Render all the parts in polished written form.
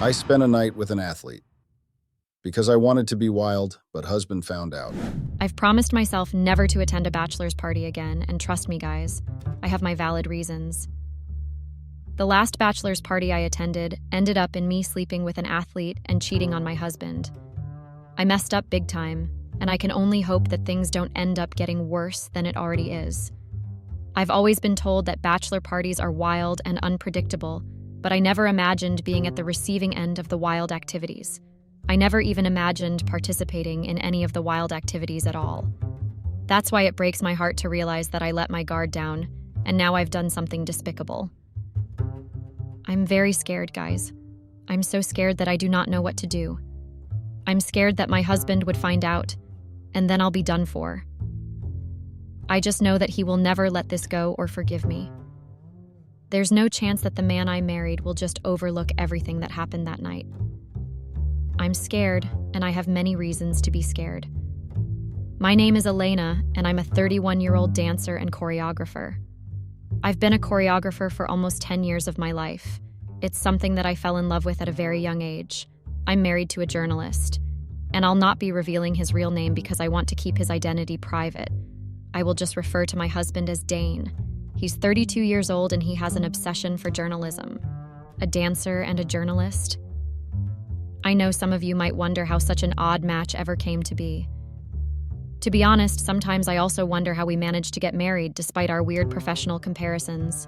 I spent a night with an athlete because I wanted to be wild, but husband found out. I've promised myself never to attend a bachelor's party again, and trust me, guys, I have my valid reasons. The last bachelor's party I attended ended up in me sleeping with an athlete and cheating on my husband. I messed up big time, and I can only hope that things don't end up getting worse than it already is. I've always been told that bachelor parties are wild and unpredictable, but I never imagined being at the receiving end of the wild activities. I never even imagined participating in any of the wild activities at all. That's why it breaks my heart to realize that I let my guard down, and now I've done something despicable. I'm very scared, guys. I'm so scared that I do not know what to do. I'm scared that my husband would find out, and then I'll be done for. I just know that he will never let this go or forgive me. There's no chance that the man I married will just overlook everything that happened that night. I'm scared, and I have many reasons to be scared. My name is Elena, and I'm a 31-year-old dancer and choreographer. I've been a choreographer for almost 10 years of my life. It's something that I fell in love with at a very young age. I'm married to a journalist, and I'll not be revealing his real name because I want to keep his identity private. I will just refer to my husband as Dane. He's 32 years old and he has an obsession for journalism. A dancer and a journalist. I know some of you might wonder how such an odd match ever came to be. To be honest, sometimes I also wonder how we managed to get married despite our weird professional comparisons.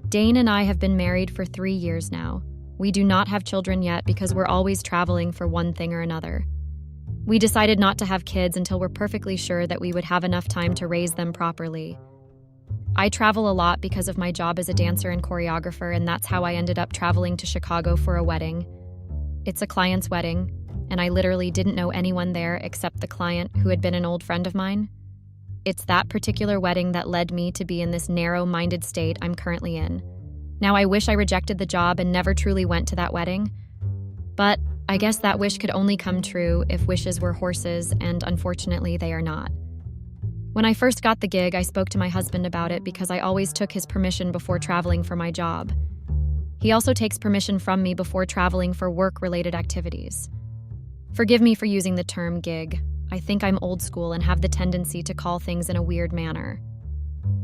Dane and I have been married for 3 years now. We do not have children yet because we're always traveling for one thing or another. We decided not to have kids until we're perfectly sure that we would have enough time to raise them properly. I travel a lot because of my job as a dancer and choreographer, and that's how I ended up traveling to Chicago for a wedding. It's a client's wedding, and I literally didn't know anyone there except the client who had been an old friend of mine. It's that particular wedding that led me to be in this narrow-minded state I'm currently in. Now, I wish I rejected the job and never truly went to that wedding, but I guess that wish could only come true if wishes were horses, and unfortunately they are not. When I first got the gig, I spoke to my husband about it because I always took his permission before traveling for my job. He also takes permission from me before traveling for work-related activities. Forgive me for using the term gig. I think I'm old school and have the tendency to call things in a weird manner.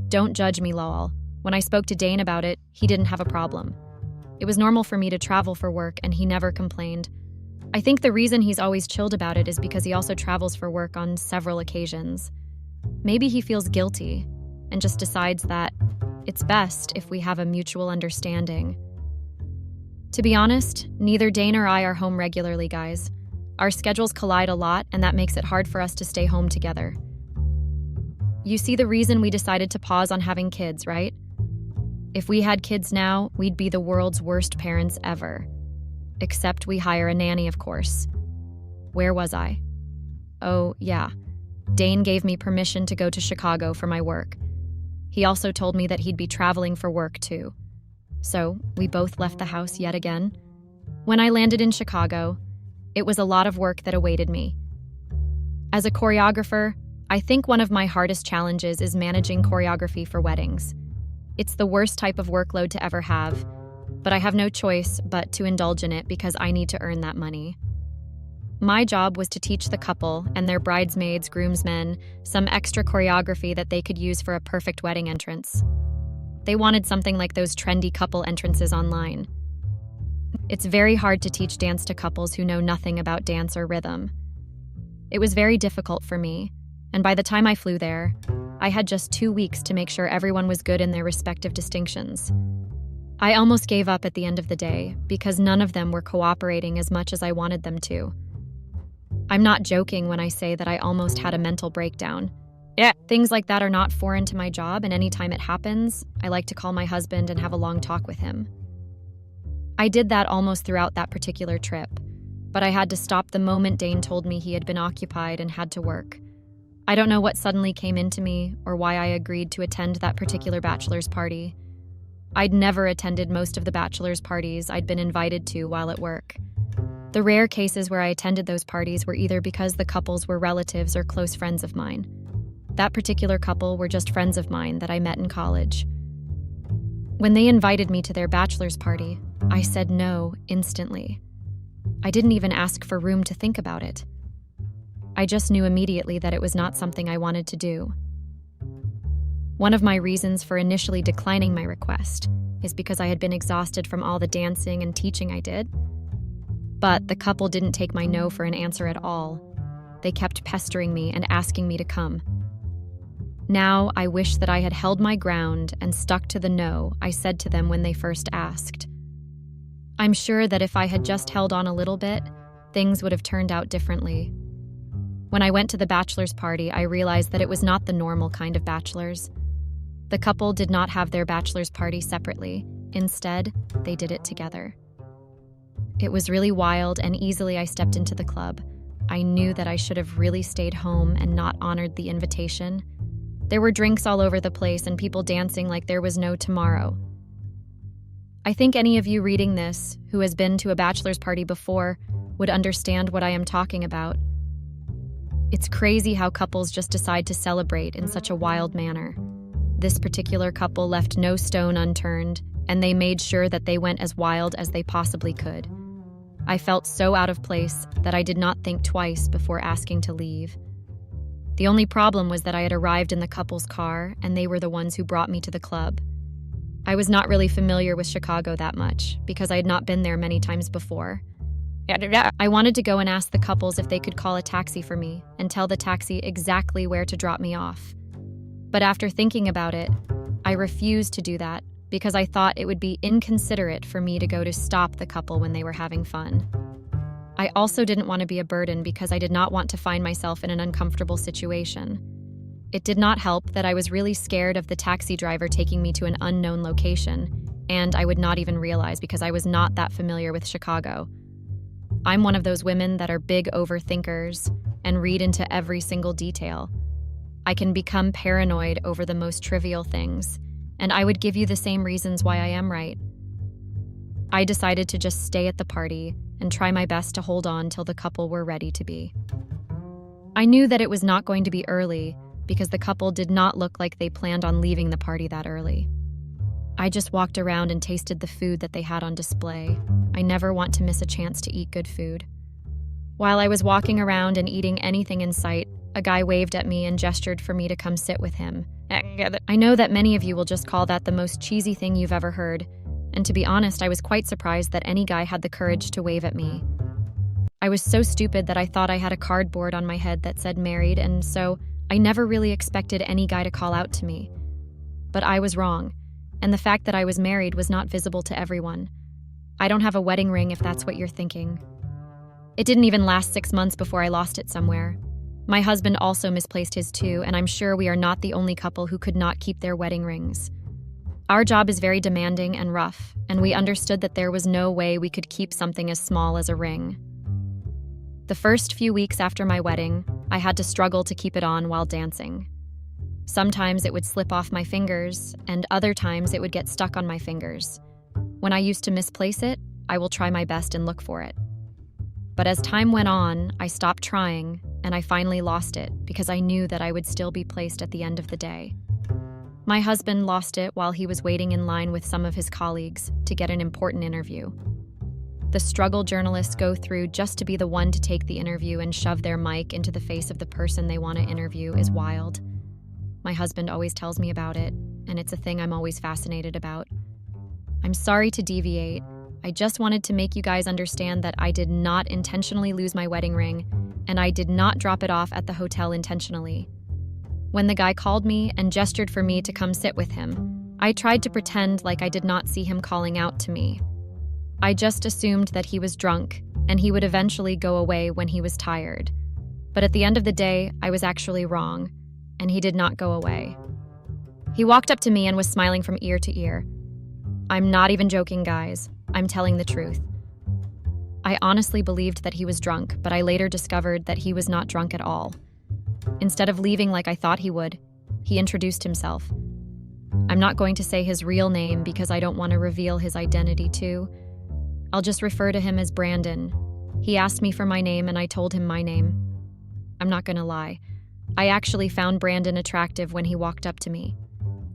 Don't judge me, lol. When I spoke to Dane about it, he didn't have a problem. It was normal for me to travel for work, and he never complained. I think the reason he's always chilled about it is because he also travels for work on several occasions. Maybe he feels guilty and just decides that it's best if we have a mutual understanding. To be honest, neither Dane or I are home regularly, guys. Our schedules collide a lot, and that makes it hard for us to stay home together. You see the reason we decided to pause on having kids, right? If we had kids now, we'd be the world's worst parents ever. Except we hire a nanny, of course. Where was I? Oh, yeah. Dane gave me permission to go to Chicago for my work. He also told me that he'd be traveling for work too. So, we both left the house yet again. When I landed in Chicago, it was a lot of work that awaited me. As a choreographer, I think one of my hardest challenges is managing choreography for weddings. It's the worst type of workload to ever have, but I have no choice but to indulge in it because I need to earn that money. My job was to teach the couple and their bridesmaids, groomsmen, some extra choreography that they could use for a perfect wedding entrance. They wanted something like those trendy couple entrances online. It's very hard to teach dance to couples who know nothing about dance or rhythm. It was very difficult for me, and by the time I flew there, I had just 2 weeks to make sure everyone was good in their respective distinctions. I almost gave up at the end of the day because none of them were cooperating as much as I wanted them to. I'm not joking when I say that I almost had a mental breakdown. Yeah, things like that are not foreign to my job, and anytime it happens, I like to call my husband and have a long talk with him. I did that almost throughout that particular trip, but I had to stop the moment Dane told me he had been occupied and had to work. I don't know what suddenly came into me or why I agreed to attend that particular bachelor's party. I'd never attended most of the bachelor's parties I'd been invited to while at work. The rare cases where I attended those parties were either because the couples were relatives or close friends of mine. That particular couple were just friends of mine that I met in college. When they invited me to their bachelor's party, I said no instantly. I didn't even ask for room to think about it. I just knew immediately that it was not something I wanted to do. One of my reasons for initially declining my request is because I had been exhausted from all the dancing and teaching I did. But the couple didn't take my no for an answer at all. They kept pestering me and asking me to come. Now I wish that I had held my ground and stuck to the no I said to them when they first asked. I'm sure that if I had just held on a little bit, things would have turned out differently. When I went to the bachelor's party, I realized that it was not the normal kind of bachelors. The couple did not have their bachelor's party separately. Instead, they did it together. It was really wild, and easily I stepped into the club. I knew that I should have really stayed home and not honored the invitation. There were drinks all over the place and people dancing like there was no tomorrow. I think any of you reading this who has been to a bachelor's party before would understand what I am talking about. It's crazy how couples just decide to celebrate in such a wild manner. This particular couple left no stone unturned, and they made sure that they went as wild as they possibly could. I felt so out of place that I did not think twice before asking to leave. The only problem was that I had arrived in the couple's car, and they were the ones who brought me to the club. I was not really familiar with Chicago that much, because I had not been there many times before. I wanted to go and ask the couples if they could call a taxi for me and tell the taxi exactly where to drop me off. But after thinking about it, I refused to do that because I thought it would be inconsiderate for me to go to stop the couple when they were having fun. I also didn't want to be a burden because I did not want to find myself in an uncomfortable situation. It did not help that I was really scared of the taxi driver taking me to an unknown location, and I would not even realize because I was not that familiar with Chicago. I'm one of those women that are big overthinkers and read into every single detail. I can become paranoid over the most trivial things, and I would give you the same reasons why I am right. I decided to just stay at the party and try my best to hold on till the couple were ready to be. I knew that it was not going to be early because the couple did not look like they planned on leaving the party that early. I just walked around and tasted the food that they had on display. I never want to miss a chance to eat good food. While I was walking around and eating anything in sight, a guy waved at me and gestured for me to come sit with him. I know that many of you will just call that the most cheesy thing you've ever heard, and to be honest, I was quite surprised that any guy had the courage to wave at me. I was so stupid that I thought I had a cardboard on my head that said married, and so I never really expected any guy to call out to me. But I was wrong, and the fact that I was married was not visible to everyone. I don't have a wedding ring if that's what you're thinking. It didn't even last 6 months before I lost it somewhere. My husband also misplaced his too, and I'm sure we are not the only couple who could not keep their wedding rings. Our job is very demanding and rough, and we understood that there was no way we could keep something as small as a ring. The first few weeks after my wedding, I had to struggle to keep it on while dancing. Sometimes it would slip off my fingers, and other times it would get stuck on my fingers. When I used to misplace it, I will try my best and look for it. But as time went on, I stopped trying, and I finally lost it because I knew that I would still be placed at the end of the day. My husband lost it while he was waiting in line with some of his colleagues to get an important interview. The struggle journalists go through just to be the one to take the interview and shove their mic into the face of the person they want to interview is wild. My husband always tells me about it, and it's a thing I'm always fascinated about. I'm sorry to deviate. I just wanted to make you guys understand that I did not intentionally lose my wedding ring, and I did not drop it off at the hotel intentionally. When the guy called me and gestured for me to come sit with him, I tried to pretend like I did not see him calling out to me. I just assumed that he was drunk, and he would eventually go away when he was tired. But at the end of the day, I was actually wrong, and he did not go away. He walked up to me and was smiling from ear to ear. I'm not even joking, guys. I'm telling the truth. I honestly believed that he was drunk, but I later discovered that he was not drunk at all. Instead of leaving like I thought he would, he introduced himself. I'm not going to say his real name because I don't want to reveal his identity too. I'll just refer to him as Brandon. He asked me for my name and I told him my name. I'm not going to lie. I actually found Brandon attractive when he walked up to me.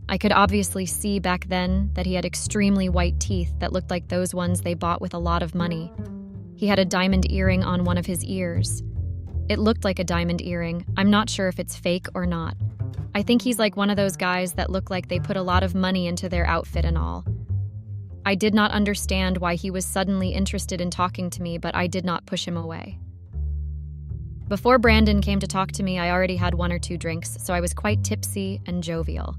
I could obviously see back then that he had extremely white teeth that looked like those ones they bought with a lot of money. He had a diamond earring on one of his ears. It looked like a diamond earring. I'm not sure if it's fake or not. I think he's like one of those guys that look like they put a lot of money into their outfit and all. I did not understand why he was suddenly interested in talking to me, but I did not push him away. Before Brandon came to talk to me, I already had 1 or 2 drinks, so I was quite tipsy and jovial.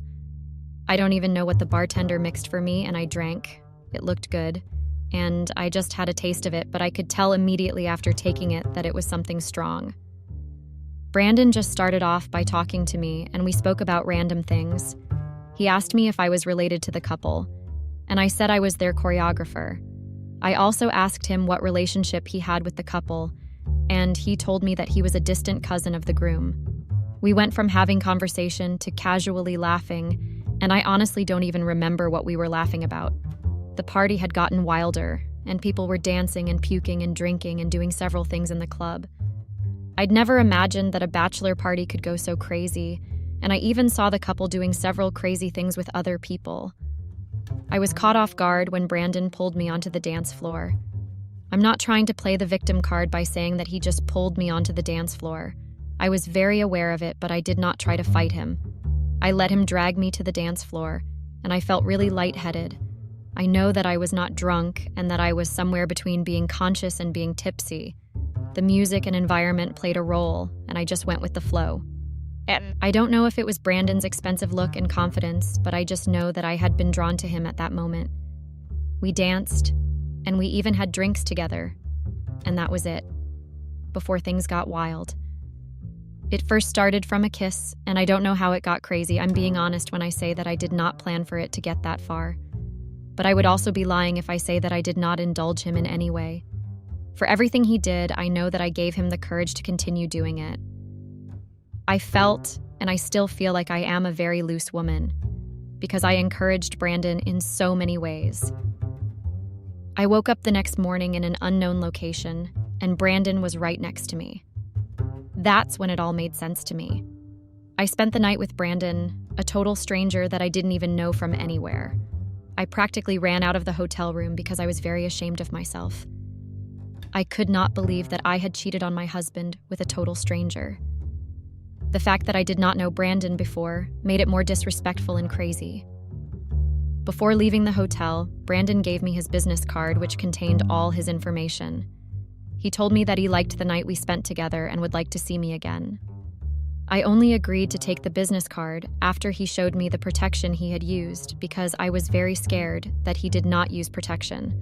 I don't even know what the bartender mixed for me, and I drank. It looked good, and I just had a taste of it, but I could tell immediately after taking it that it was something strong. Brandon just started off by talking to me, and we spoke about random things. He asked me if I was related to the couple, and I said I was their choreographer. I also asked him what relationship he had with the couple, and he told me that he was a distant cousin of the groom. We went from having conversation to casually laughing, and I honestly don't even remember what we were laughing about. The party had gotten wilder, and people were dancing and puking and drinking and doing several things in the club. I'd never imagined that a bachelor party could go so crazy, and I even saw the couple doing several crazy things with other people. I was caught off guard when Brandon pulled me onto the dance floor. I'm not trying to play the victim card by saying that he just pulled me onto the dance floor. I was very aware of it, but I did not try to fight him. I let him drag me to the dance floor, and I felt really lightheaded. I know that I was not drunk and that I was somewhere between being conscious and being tipsy. The music and environment played a role, and I just went with the flow. I don't know if it was Brandon's expensive look and confidence, but I just know that I had been drawn to him at that moment. We danced, and we even had drinks together, and that was it, before things got wild. It first started from a kiss, and I don't know how it got crazy. I'm being honest when I say that I did not plan for it to get that far. But I would also be lying if I say that I did not indulge him in any way. For everything he did, I know that I gave him the courage to continue doing it. I felt, and I still feel like I am a very loose woman, because I encouraged Brandon in so many ways. I woke up the next morning in an unknown location, and Brandon was right next to me. That's when it all made sense to me. I spent the night with Brandon, a total stranger that I didn't even know from anywhere. I practically ran out of the hotel room because I was very ashamed of myself. I could not believe that I had cheated on my husband with a total stranger. The fact that I did not know Brandon before made it more disrespectful and crazy. Before leaving the hotel, Brandon gave me his business card, which contained all his information. He told me that he liked the night we spent together and would like to see me again. I only agreed to take the business card after he showed me the protection he had used because I was very scared that he did not use protection.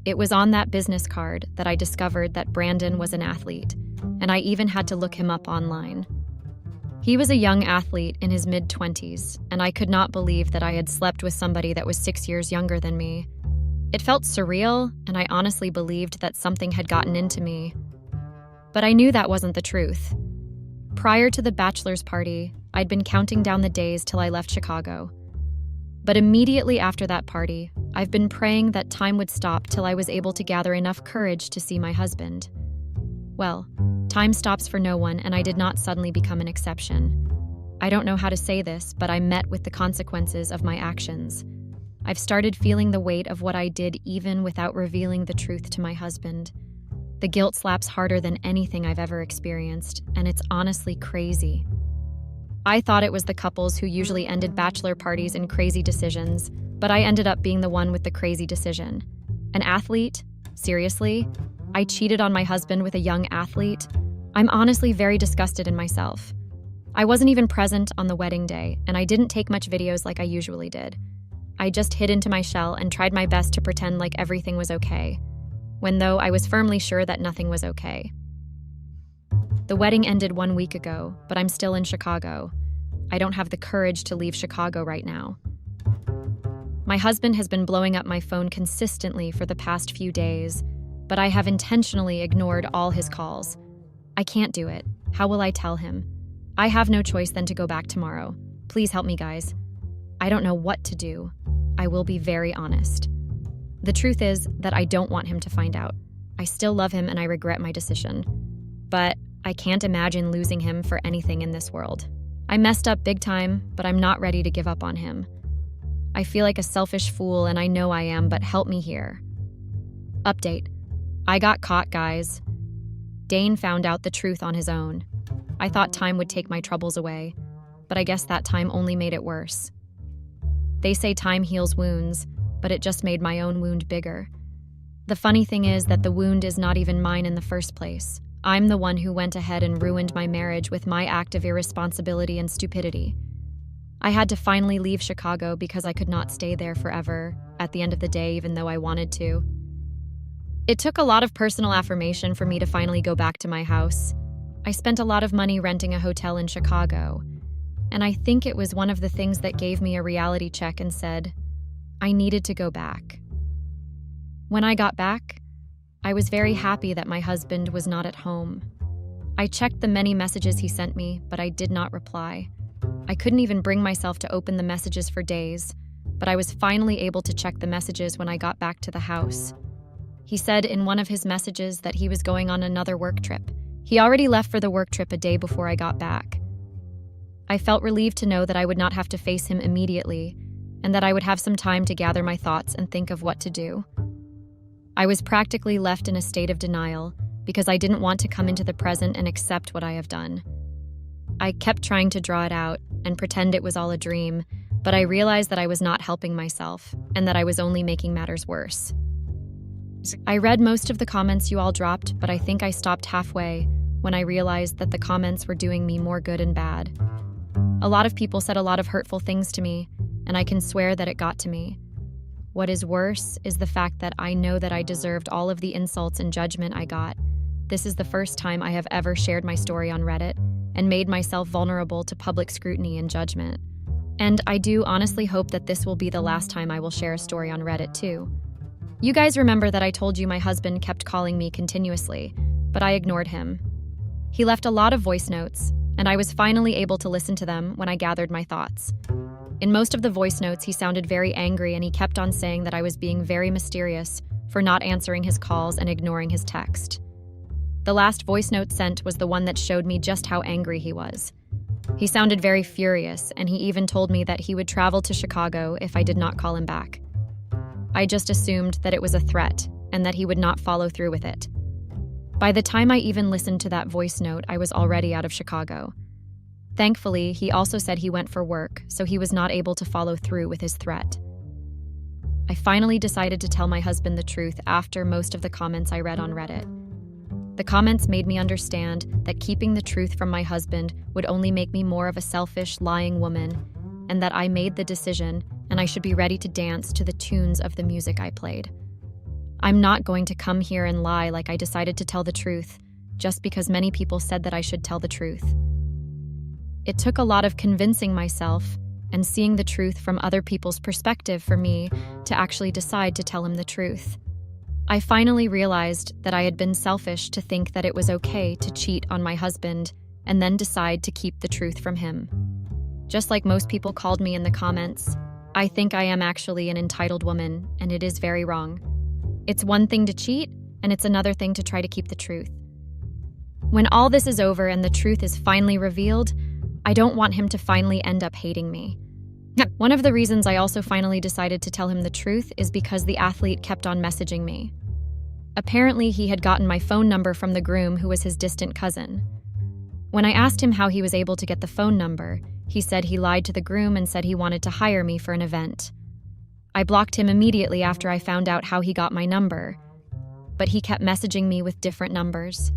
It was on that business card that I discovered that Brandon was an athlete, and I even had to look him up online. He was a young athlete in his mid-20s, and I could not believe that I had slept with somebody that was 6 years younger than me. It felt surreal, and I honestly believed that something had gotten into me. But I knew that wasn't the truth. Prior to the bachelor's party, I'd been counting down the days till I left Chicago. But immediately after that party, I've been praying that time would stop till I was able to gather enough courage to see my husband. Well, time stops for no one, and I did not suddenly become an exception. I don't know how to say this, but I met with the consequences of my actions. I've started feeling the weight of what I did even without revealing the truth to my husband. The guilt slaps harder than anything I've ever experienced, and it's honestly crazy. I thought it was the couples who usually ended bachelor parties in crazy decisions, but I ended up being the one with the crazy decision. An athlete? Seriously? I cheated on my husband with a young athlete? I'm honestly very disgusted in myself. I wasn't even present on the wedding day, and I didn't take much videos like I usually did. I just hid into my shell and tried my best to pretend like everything was okay, when though I was firmly sure that nothing was okay. The wedding ended 1 week ago, but I'm still in Chicago. I don't have the courage to leave Chicago right now. My husband has been blowing up my phone consistently for the past few days, but I have intentionally ignored all his calls. I can't do it. How will I tell him? I have no choice than to go back tomorrow. Please help me, guys. I don't know what to do. I will be very honest. The truth is that I don't want him to find out. I still love him and I regret my decision. But I can't imagine losing him for anything in this world. I messed up big time, but I'm not ready to give up on him. I feel like a selfish fool and I know I am, but help me here. Update. I got caught, guys. Dane found out the truth on his own. I thought time would take my troubles away, but I guess that time only made it worse. They say time heals wounds, but it just made my own wound bigger. The funny thing is that the wound is not even mine in the first place. I'm the one who went ahead and ruined my marriage with my act of irresponsibility and stupidity. I had to finally leave Chicago because I could not stay there forever, at the end of the day, even though I wanted to. It took a lot of personal affirmation for me to finally go back to my house. I spent a lot of money renting a hotel in Chicago, and I think it was one of the things that gave me a reality check and said, I needed to go back. When I got back, I was very happy that my husband was not at home. I checked the many messages he sent me, but I did not reply. I couldn't even bring myself to open the messages for days, but I was finally able to check the messages when I got back to the house. He said in one of his messages that he was going on another work trip. He already left for the work trip a day before I got back. I felt relieved to know that I would not have to face him immediately, and that I would have some time to gather my thoughts and think of what to do. I was practically left in a state of denial because I didn't want to come into the present and accept what I have done. I kept trying to draw it out and pretend it was all a dream, but I realized that I was not helping myself and that I was only making matters worse. I read most of the comments you all dropped, but I think I stopped halfway when I realized that the comments were doing me more good and bad. A lot of people said a lot of hurtful things to me, and I can swear that it got to me. What is worse is the fact that I know that I deserved all of the insults and judgment I got. This is the first time I have ever shared my story on Reddit and made myself vulnerable to public scrutiny and judgment. And I do honestly hope that this will be the last time I will share a story on Reddit too. You guys remember that I told you my husband kept calling me continuously, but I ignored him. He left a lot of voice notes, and I was finally able to listen to them when I gathered my thoughts. In most of the voice notes, he sounded very angry, and he kept on saying that I was being very mysterious for not answering his calls and ignoring his text. The last voice note sent was the one that showed me just how angry he was. He sounded very furious, and he even told me that he would travel to Chicago if I did not call him back. I just assumed that it was a threat and that he would not follow through with it. By the time I even listened to that voice note, I was already out of Chicago. Thankfully, he also said he went for work, so he was not able to follow through with his threat. I finally decided to tell my husband the truth after most of the comments I read on Reddit. The comments made me understand that keeping the truth from my husband would only make me more of a selfish, lying woman, and that I made the decision and I should be ready to dance to the tunes of the music I played. I'm not going to come here and lie like I decided to tell the truth, just because many people said that I should tell the truth. It took a lot of convincing myself and seeing the truth from other people's perspective for me to actually decide to tell him the truth. I finally realized that I had been selfish to think that it was okay to cheat on my husband and then decide to keep the truth from him. Just like most people called me in the comments, I think I am actually an entitled woman, and it is very wrong. It's one thing to cheat, and it's another thing to try to keep the truth. When all this is over and the truth is finally revealed, I don't want him to finally end up hating me. One of the reasons I also finally decided to tell him the truth is because the athlete kept on messaging me. Apparently, he had gotten my phone number from the groom, who was his distant cousin. When I asked him how he was able to get the phone number, he said he lied to the groom and said he wanted to hire me for an event. I blocked him immediately after I found out how he got my number, but he kept messaging me with different numbers.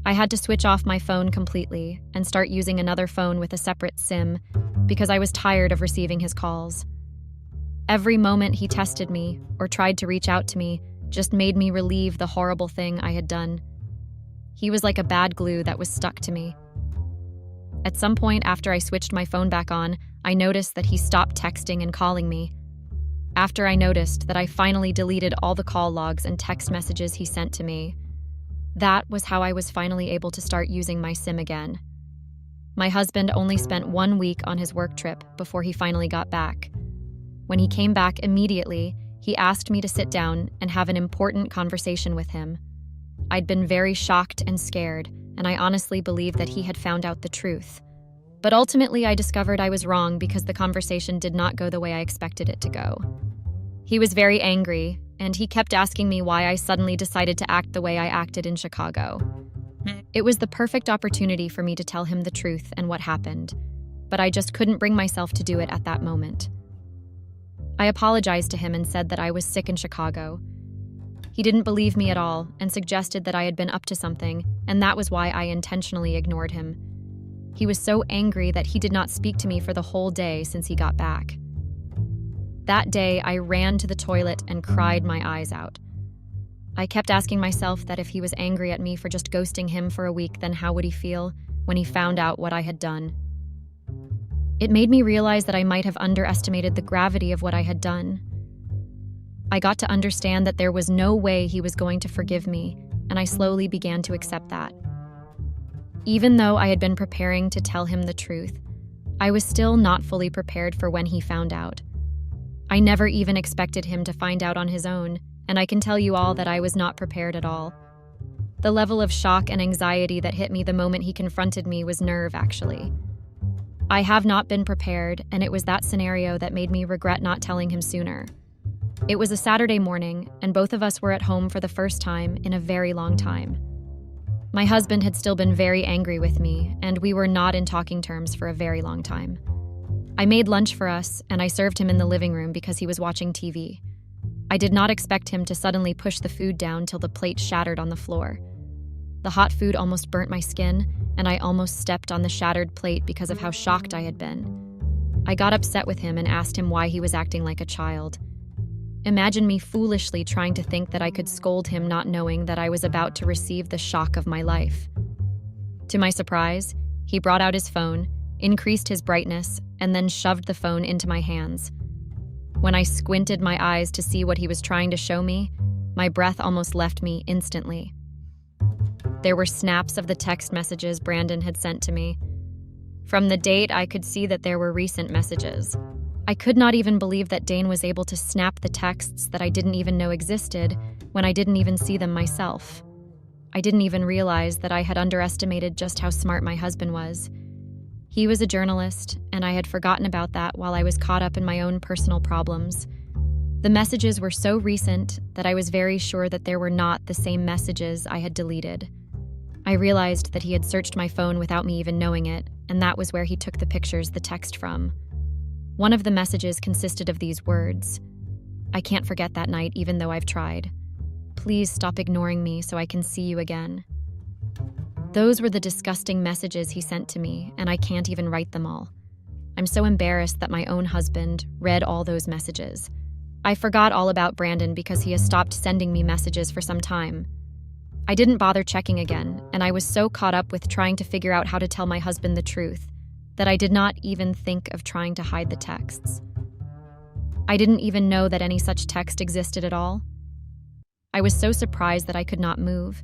I had to switch off my phone completely and start using another phone with a separate SIM because I was tired of receiving his calls. Every moment he tested me or tried to reach out to me just made me relieve the horrible thing I had done. He was like a bad glue that was stuck to me. At some point after I switched my phone back on, I noticed that he stopped texting and calling me. After I noticed that I finally deleted all the call logs and text messages he sent to me, that was how I was finally able to start using my SIM again. My husband only spent 1 week on his work trip before he finally got back. When he came back immediately, he asked me to sit down and have an important conversation with him. I'd been very shocked and scared, and I honestly believed that he had found out the truth. But ultimately, I discovered I was wrong because the conversation did not go the way I expected it to go. He was very angry, and he kept asking me why I suddenly decided to act the way I acted in Chicago. It was the perfect opportunity for me to tell him the truth and what happened, but I just couldn't bring myself to do it at that moment. I apologized to him and said that I was sick in Chicago. He didn't believe me at all and suggested that I had been up to something, and that was why I intentionally ignored him. He was so angry that he did not speak to me for the whole day since he got back. That day, I ran to the toilet and cried my eyes out. I kept asking myself that if he was angry at me for just ghosting him for a week, then how would he feel when he found out what I had done? It made me realize that I might have underestimated the gravity of what I had done. I got to understand that there was no way he was going to forgive me, and I slowly began to accept that. Even though I had been preparing to tell him the truth, I was still not fully prepared for when he found out. I never even expected him to find out on his own, and I can tell you all that I was not prepared at all. The level of shock and anxiety that hit me the moment he confronted me was nerve, actually. I have not been prepared, and it was that scenario that made me regret not telling him sooner. It was a Saturday morning, and both of us were at home for the first time in a very long time. My husband had still been very angry with me, and we were not in talking terms for a very long time. I made lunch for us, and I served him in the living room because he was watching TV. I did not expect him to suddenly push the food down till the plate shattered on the floor. The hot food almost burnt my skin, and I almost stepped on the shattered plate because of how shocked I had been. I got upset with him and asked him why he was acting like a child. Imagine me foolishly trying to think that I could scold him, not knowing that I was about to receive the shock of my life. To my surprise, he brought out his phone, increased his brightness, and then shoved the phone into my hands. When I squinted my eyes to see what he was trying to show me, my breath almost left me instantly. There were snaps of the text messages Brandon had sent to me. From the date, I could see that there were recent messages. I could not even believe that Dane was able to snap the texts that I didn't even know existed when I didn't even see them myself. I didn't even realize that I had underestimated just how smart my husband was. He was a journalist, and I had forgotten about that while I was caught up in my own personal problems. The messages were so recent that I was very sure that there were not the same messages I had deleted. I realized that he had searched my phone without me even knowing it, and that was where he took the pictures, the text from. One of the messages consisted of these words: "I can't forget that night even though I've tried. Please stop ignoring me so I can see you again." Those were the disgusting messages he sent to me, and I can't even write them all. I'm so embarrassed that my own husband read all those messages. I forgot all about Brandon because he has stopped sending me messages for some time. I didn't bother checking again, and I was so caught up with trying to figure out how to tell my husband the truth that I did not even think of trying to hide the texts. I didn't even know that any such text existed at all. I was so surprised that I could not move,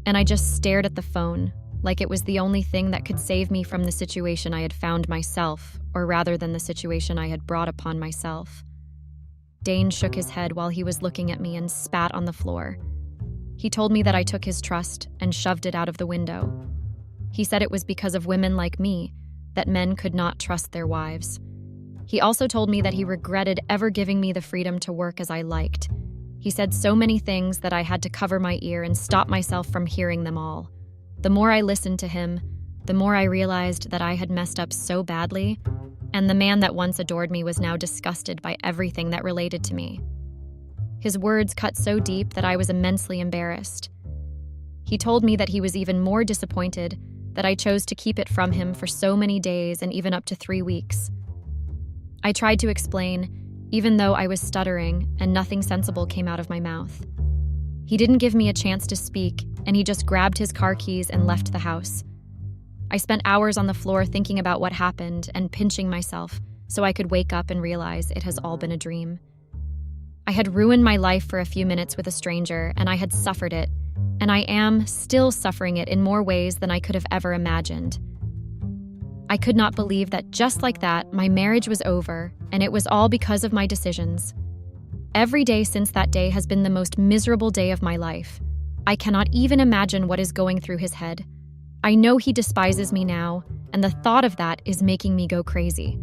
and I just stared at the phone like it was the only thing that could save me from the situation I had found myself, or rather than the situation I had brought upon myself. Dane shook his head while he was looking at me and spat on the floor. He told me that I took his trust and shoved it out of the window. He said it was because of women like me that men could not trust their wives. He also told me that he regretted ever giving me the freedom to work as I liked. He said so many things that I had to cover my ear and stop myself from hearing them all. The more I listened to him, the more I realized that I had messed up so badly, and the man that once adored me was now disgusted by everything that related to me. His words cut so deep that I was immensely embarrassed. He told me that he was even more disappointed that I chose to keep it from him for so many days and even up to 3 weeks. I tried to explain, even though I was stuttering and nothing sensible came out of my mouth. He didn't give me a chance to speak, and he just grabbed his car keys and left the house. I spent hours on the floor thinking about what happened and pinching myself so I could wake up and realize it has all been a dream. I had ruined my life for a few minutes with a stranger, and I had suffered it, and I am still suffering it in more ways than I could have ever imagined. I could not believe that just like that, my marriage was over, and it was all because of my decisions. Every day since that day has been the most miserable day of my life. I cannot even imagine what is going through his head. I know he despises me now, and the thought of that is making me go crazy.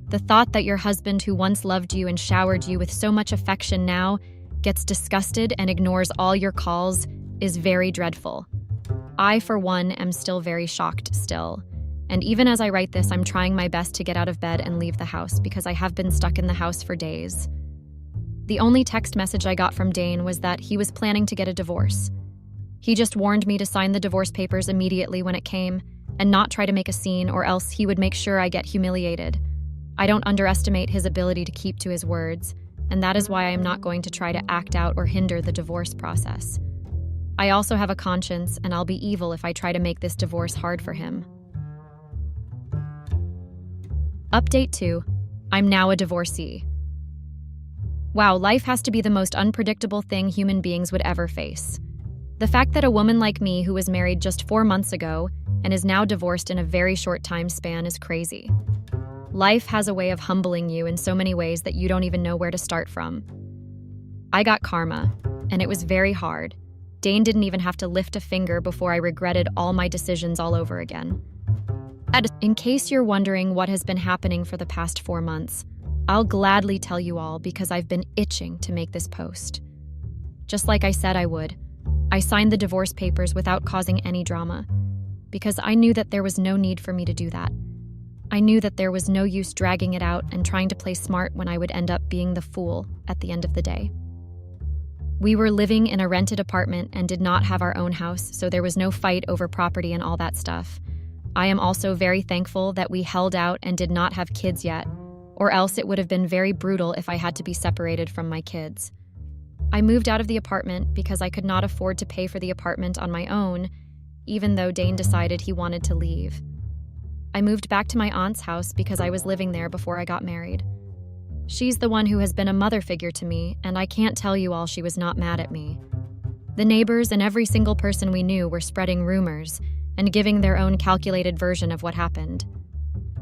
The thought that your husband who once loved you and showered you with so much affection now gets disgusted and ignores all your calls is very dreadful. I, for one, am still very shocked still. And even as I write this, I'm trying my best to get out of bed and leave the house because I have been stuck in the house for days. The only text message I got from Dane was that he was planning to get a divorce. He just warned me to sign the divorce papers immediately when it came and not try to make a scene, or else he would make sure I get humiliated. I don't underestimate his ability to keep to his words, and that is why I am not going to try to act out or hinder the divorce process. I also have a conscience, and I'll be evil if I try to make this divorce hard for him. Update 2. I'm now a divorcee. Wow, life has to be the most unpredictable thing human beings would ever face. The fact that a woman like me, who was married just 4 months ago and is now divorced in a very short time span, is crazy. Life has a way of humbling you in so many ways that you don't even know where to start from. I got karma, and it was very hard. Dane didn't even have to lift a finger before I regretted all my decisions all over again. In case you're wondering what has been happening for the past 4 months, I'll gladly tell you all because I've been itching to make this post. Just like I said I would, I signed the divorce papers without causing any drama, because I knew that there was no need for me to do that. I knew that there was no use dragging it out and trying to play smart when I would end up being the fool at the end of the day. We were living in a rented apartment and did not have our own house, so there was no fight over property and all that stuff. I am also very thankful that we held out and did not have kids yet, or else it would have been very brutal if I had to be separated from my kids. I moved out of the apartment because I could not afford to pay for the apartment on my own, even though Dane decided he wanted to leave. I moved back to my aunt's house because I was living there before I got married. She's the one who has been a mother figure to me, and I can't tell you all she was not mad at me. The neighbors and every single person we knew were spreading rumors and giving their own calculated version of what happened.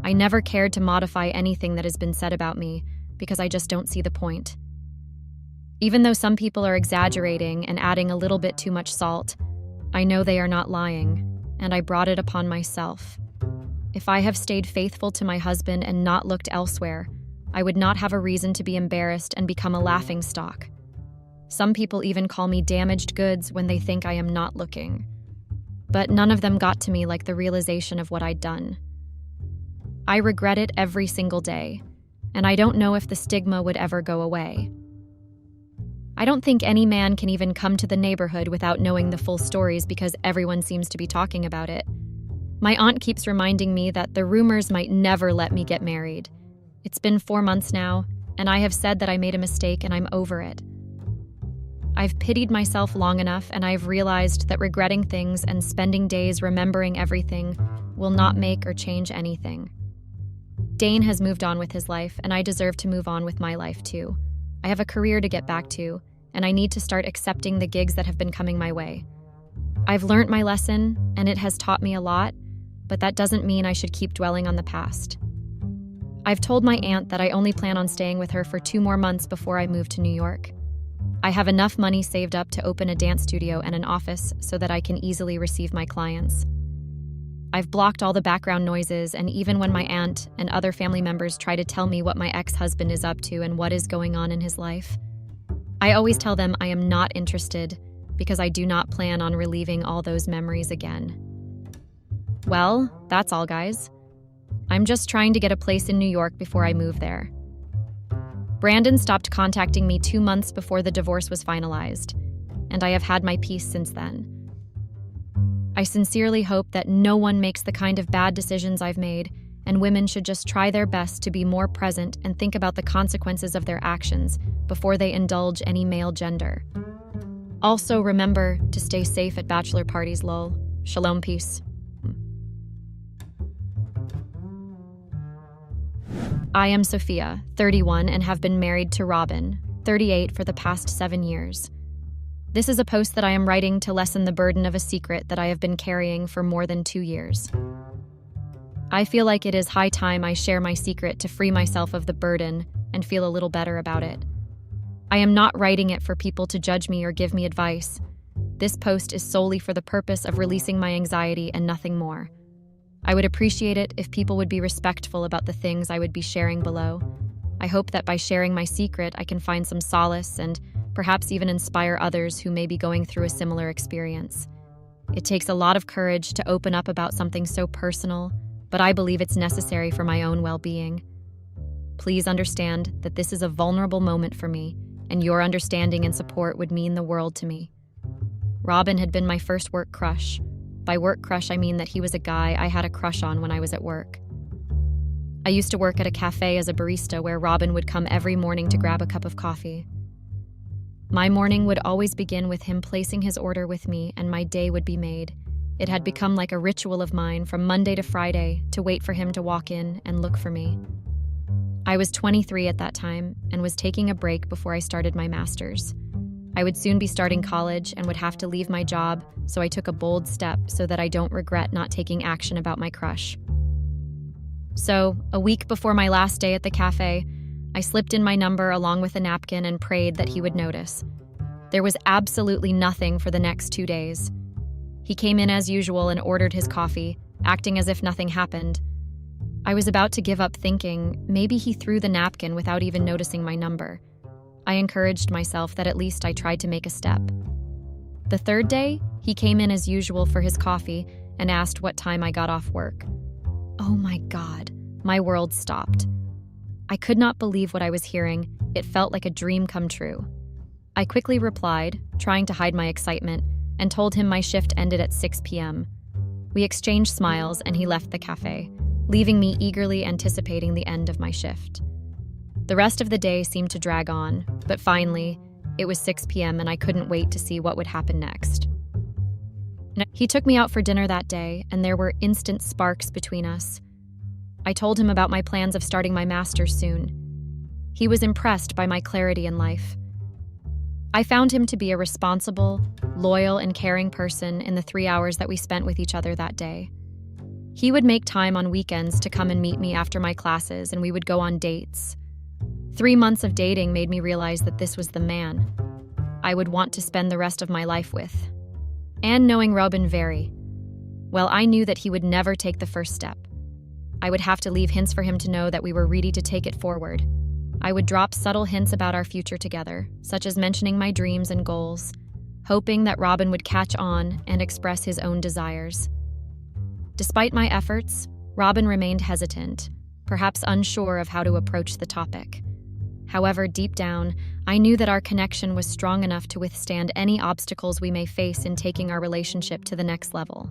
I never cared to modify anything that has been said about me because I just don't see the point. Even though some people are exaggerating and adding a little bit too much salt, I know they are not lying, and I brought it upon myself. If I have stayed faithful to my husband and not looked elsewhere, I would not have a reason to be embarrassed and become a laughingstock. Some people even call me damaged goods when they think I am not looking. But none of them got to me like the realization of what I'd done. I regret it every single day, and I don't know if the stigma would ever go away. I don't think any man can even come to the neighborhood without knowing the full stories because everyone seems to be talking about it. My aunt keeps reminding me that the rumors might never let me get married. It's been 4 months now, and I have said that I made a mistake and I'm over it. I've pitied myself long enough, and I've realized that regretting things and spending days remembering everything will not make or change anything. Dane has moved on with his life, and I deserve to move on with my life too. I have a career to get back to, and I need to start accepting the gigs that have been coming my way. I've learned my lesson, and it has taught me a lot, but that doesn't mean I should keep dwelling on the past. I've told my aunt that I only plan on staying with her for 2 more months before I move to New York. I have enough money saved up to open a dance studio and an office so that I can easily receive my clients. I've blocked all the background noises, and even when my aunt and other family members try to tell me what my ex-husband is up to and what is going on in his life, I always tell them I am not interested because I do not plan on reliving all those memories again. Well, that's all, guys. I'm just trying to get a place in New York before I move there. Brandon stopped contacting me 2 months before the divorce was finalized, and I have had my peace since then. I sincerely hope that no one makes the kind of bad decisions I've made, and women should just try their best to be more present and think about the consequences of their actions before they indulge any male gender. Also, remember to stay safe at bachelor parties, lol. Shalom, peace. I am Sophia, 31, and have been married to Robin, 38, for the past 7 years. This is a post that I am writing to lessen the burden of a secret that I have been carrying for more than 2 years. I feel like it is high time I share my secret to free myself of the burden and feel a little better about it. I am not writing it for people to judge me or give me advice. This post is solely for the purpose of releasing my anxiety and nothing more. I would appreciate it if people would be respectful about the things I would be sharing below. I hope that by sharing my secret, I can find some solace and perhaps even inspire others who may be going through a similar experience. It takes a lot of courage to open up about something so personal, but I believe it's necessary for my own well-being. Please understand that this is a vulnerable moment for me, and your understanding and support would mean the world to me. Robin had been my first work crush. By work crush, I mean that he was a guy I had a crush on when I was at work. I used to work at a cafe as a barista where Robin would come every morning to grab a cup of coffee. My morning would always begin with him placing his order with me, and my day would be made. It had become like a ritual of mine from Monday to Friday to wait for him to walk in and look for me. I was 23 at that time and was taking a break before I started my master's. I would soon be starting college and would have to leave my job, so I took a bold step so that I don't regret not taking action about my crush. So, a week before my last day at the cafe, I slipped in my number along with a napkin and prayed that he would notice. There was absolutely nothing for the next 2 days. He came in as usual and ordered his coffee, acting as if nothing happened. I was about to give up thinking maybe he threw the napkin without even noticing my number. I encouraged myself that at least I tried to make a step. The third day, he came in as usual for his coffee and asked what time I got off work. Oh my God, my world stopped. I could not believe what I was hearing. It felt like a dream come true. I quickly replied, trying to hide my excitement, and told him my shift ended at 6 p.m. We exchanged smiles and he left the cafe, leaving me eagerly anticipating the end of my shift. The rest of the day seemed to drag on, but finally, it was 6 p.m. and I couldn't wait to see what would happen next. He took me out for dinner that day, and there were instant sparks between us. I told him about my plans of starting my master's soon. He was impressed by my clarity in life. I found him to be a responsible, loyal, and caring person in the 3 hours that we spent with each other that day. He would make time on weekends to come and meet me after my classes, and we would go on dates. 3 months of dating made me realize that this was the man I would want to spend the rest of my life with. And knowing Robin very well, I knew that he would never take the first step. I would have to leave hints for him to know that we were ready to take it forward. I would drop subtle hints about our future together, such as mentioning my dreams and goals, hoping that Robin would catch on and express his own desires. Despite my efforts, Robin remained hesitant, perhaps unsure of how to approach the topic. However, deep down, I knew that our connection was strong enough to withstand any obstacles we may face in taking our relationship to the next level.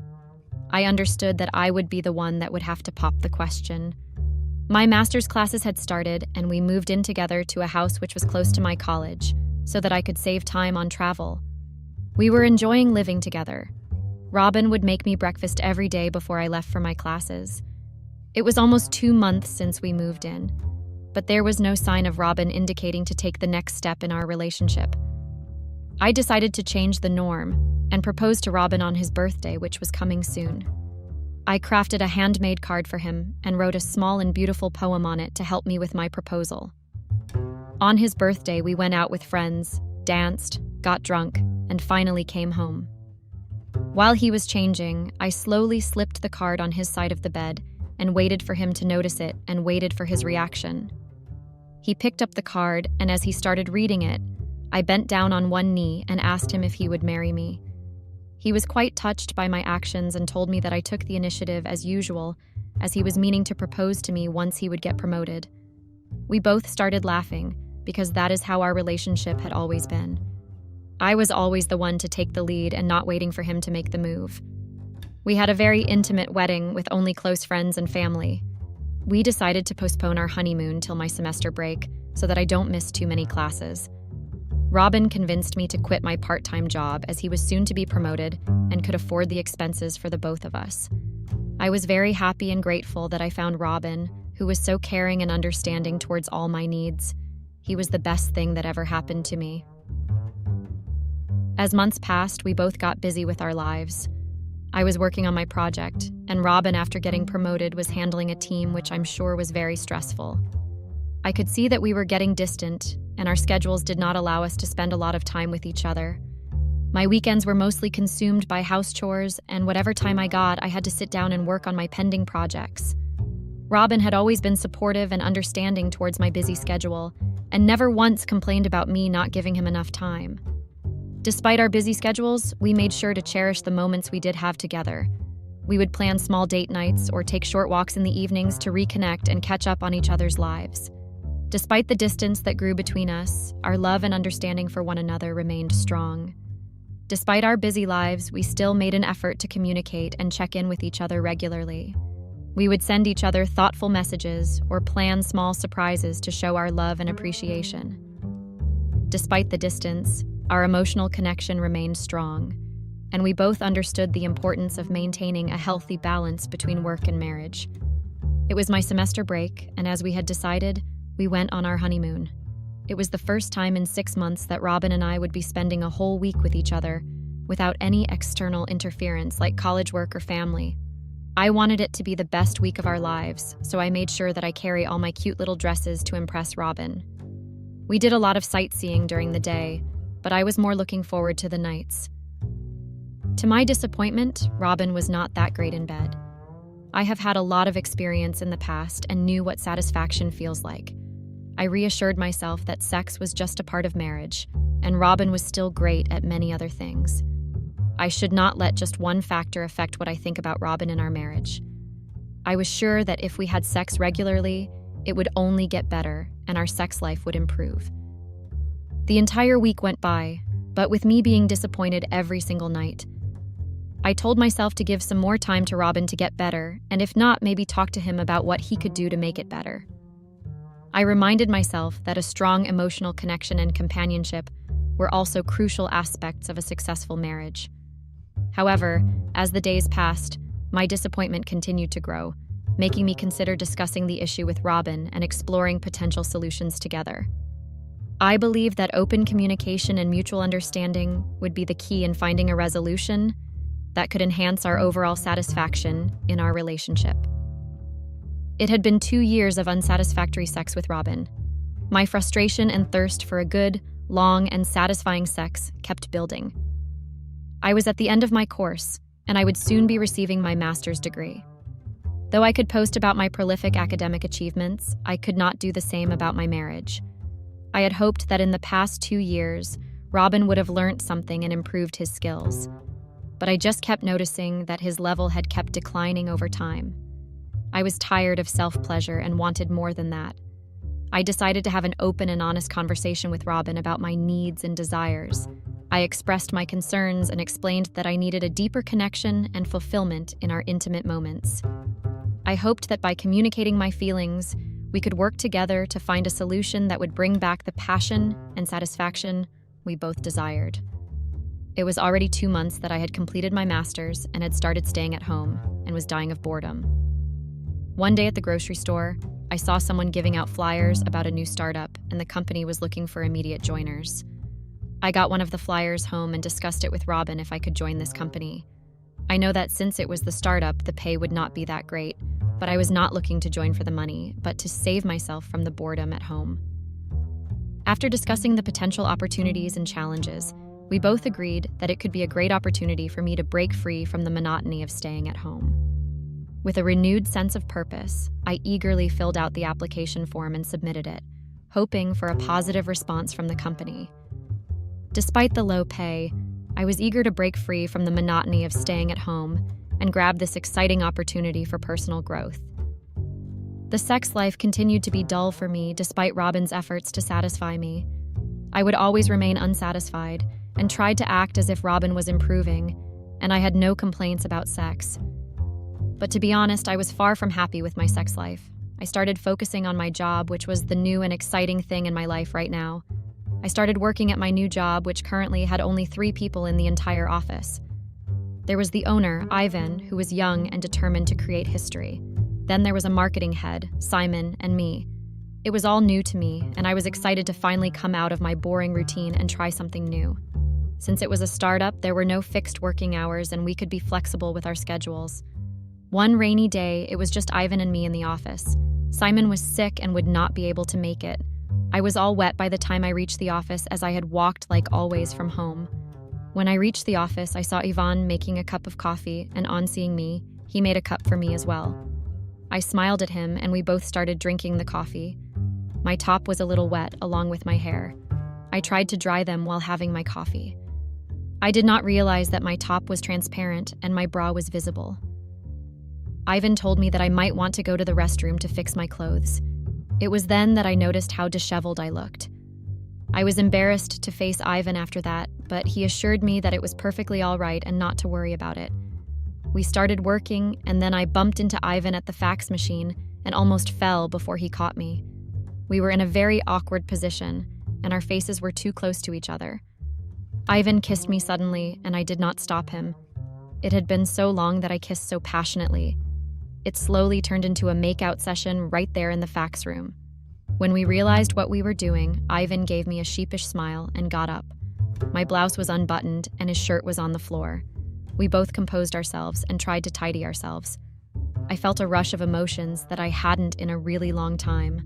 I understood that I would be the one that would have to pop the question. My master's classes had started, and we moved in together to a house which was close to my college, so that I could save time on travel. We were enjoying living together. Robin would make me breakfast every day before I left for my classes. It was almost 2 months since we moved in, but there was no sign of Robin indicating to take the next step in our relationship. I decided to change the norm and proposed to Robin on his birthday, which was coming soon. I crafted a handmade card for him and wrote a small and beautiful poem on it to help me with my proposal. On his birthday, we went out with friends, danced, got drunk, and finally came home. While he was changing, I slowly slipped the card on his side of the bed and waited for him to notice it and waited for his reaction. He picked up the card, and as he started reading it, I bent down on one knee and asked him if he would marry me. He was quite touched by my actions and told me that I took the initiative as usual, as he was meaning to propose to me once he would get promoted. We both started laughing, because that is how our relationship had always been. I was always the one to take the lead and not waiting for him to make the move. We had a very intimate wedding with only close friends and family. We decided to postpone our honeymoon till my semester break so that I don't miss too many classes. Robin convinced me to quit my part-time job as he was soon to be promoted and could afford the expenses for the both of us. I was very happy and grateful that I found Robin, who was so caring and understanding towards all my needs. He was the best thing that ever happened to me. As months passed, we both got busy with our lives. I was working on my project, and Robin, after getting promoted, was handling a team which I'm sure was very stressful. I could see that we were getting distant, and our schedules did not allow us to spend a lot of time with each other. My weekends were mostly consumed by house chores, and whatever time I got, I had to sit down and work on my pending projects. Robin had always been supportive and understanding towards my busy schedule, and never once complained about me not giving him enough time. Despite our busy schedules, we made sure to cherish the moments we did have together. We would plan small date nights or take short walks in the evenings to reconnect and catch up on each other's lives. Despite the distance that grew between us, our love and understanding for one another remained strong. Despite our busy lives, we still made an effort to communicate and check in with each other regularly. We would send each other thoughtful messages or plan small surprises to show our love and appreciation. Despite the distance, our emotional connection remained strong, and we both understood the importance of maintaining a healthy balance between work and marriage. It was my semester break, and as we had decided, we went on our honeymoon. It was the first time in 6 months that Robin and I would be spending a whole week with each other, without any external interference like college work or family. I wanted it to be the best week of our lives, so I made sure that I carry all my cute little dresses to impress Robin. We did a lot of sightseeing during the day, but I was more looking forward to the nights. To my disappointment, Robin was not that great in bed. I have had a lot of experience in the past and knew what satisfaction feels like. I reassured myself that sex was just a part of marriage, and Robin was still great at many other things. I should not let just one factor affect what I think about Robin in our marriage. I was sure that if we had sex regularly, it would only get better and our sex life would improve. The entire week went by, but with me being disappointed every single night. I told myself to give some more time to Robin to get better, and if not, maybe talk to him about what he could do to make it better. I reminded myself that a strong emotional connection and companionship were also crucial aspects of a successful marriage. However, as the days passed, my disappointment continued to grow, making me consider discussing the issue with Robin and exploring potential solutions together. I believe that open communication and mutual understanding would be the key in finding a resolution that could enhance our overall satisfaction in our relationship. It had been 2 years of unsatisfactory sex with Robin. My frustration and thirst for a good, long, and satisfying sex kept building. I was at the end of my course, and I would soon be receiving my master's degree. Though I could post about my prolific academic achievements, I could not do the same about my marriage. I had hoped that in the past 2 years, Robin would have learned something and improved his skills. But I just kept noticing that his level had kept declining over time. I was tired of self-pleasure and wanted more than that. I decided to have an open and honest conversation with Robin about my needs and desires. I expressed my concerns and explained that I needed a deeper connection and fulfillment in our intimate moments. I hoped that by communicating my feelings, we could work together to find a solution that would bring back the passion and satisfaction we both desired. It was already 2 months that I had completed my master's and had started staying at home and was dying of boredom. One day at the grocery store, I saw someone giving out flyers about a new startup, and the company was looking for immediate joiners. I got one of the flyers home and discussed it with Robin if I could join this company. I know that since it was the startup, the pay would not be that great, but I was not looking to join for the money, but to save myself from the boredom at home. After discussing the potential opportunities and challenges, we both agreed that it could be a great opportunity for me to break free from the monotony of staying at home. With a renewed sense of purpose, I eagerly filled out the application form and submitted it, hoping for a positive response from the company. Despite the low pay, I was eager to break free from the monotony of staying at home and grab this exciting opportunity for personal growth. The sex life continued to be dull for me despite Robin's efforts to satisfy me. I would always remain unsatisfied and tried to act as if Robin was improving, and I had no complaints about sex. But to be honest, I was far from happy with my sex life. I started focusing on my job, which was the new and exciting thing in my life right now. I started working at my new job, which currently had only 3 people in the entire office. There was the owner, Ivan, who was young and determined to create history. Then there was a marketing head, Simon, and me. It was all new to me, and I was excited to finally come out of my boring routine and try something new. Since it was a startup, there were no fixed working hours, and we could be flexible with our schedules. One rainy day, it was just Ivan and me in the office. Simon was sick and would not be able to make it. I was all wet by the time I reached the office, as I had walked like always from home. When I reached the office, I saw Ivan making a cup of coffee, and on seeing me, he made a cup for me as well. I smiled at him and we both started drinking the coffee. My top was a little wet along with my hair. I tried to dry them while having my coffee. I did not realize that my top was transparent and my bra was visible. Ivan told me that I might want to go to the restroom to fix my clothes. It was then that I noticed how disheveled I looked. I was embarrassed to face Ivan after that, but he assured me that it was perfectly all right and not to worry about it. We started working, and then I bumped into Ivan at the fax machine and almost fell before he caught me. We were in a very awkward position, and our faces were too close to each other. Ivan kissed me suddenly, and I did not stop him. It had been so long that I kissed so passionately. It slowly turned into a make-out session right there in the fax room. When we realized what we were doing, Ivan gave me a sheepish smile and got up. My blouse was unbuttoned and his shirt was on the floor. We both composed ourselves and tried to tidy ourselves. I felt a rush of emotions that I hadn't in a really long time.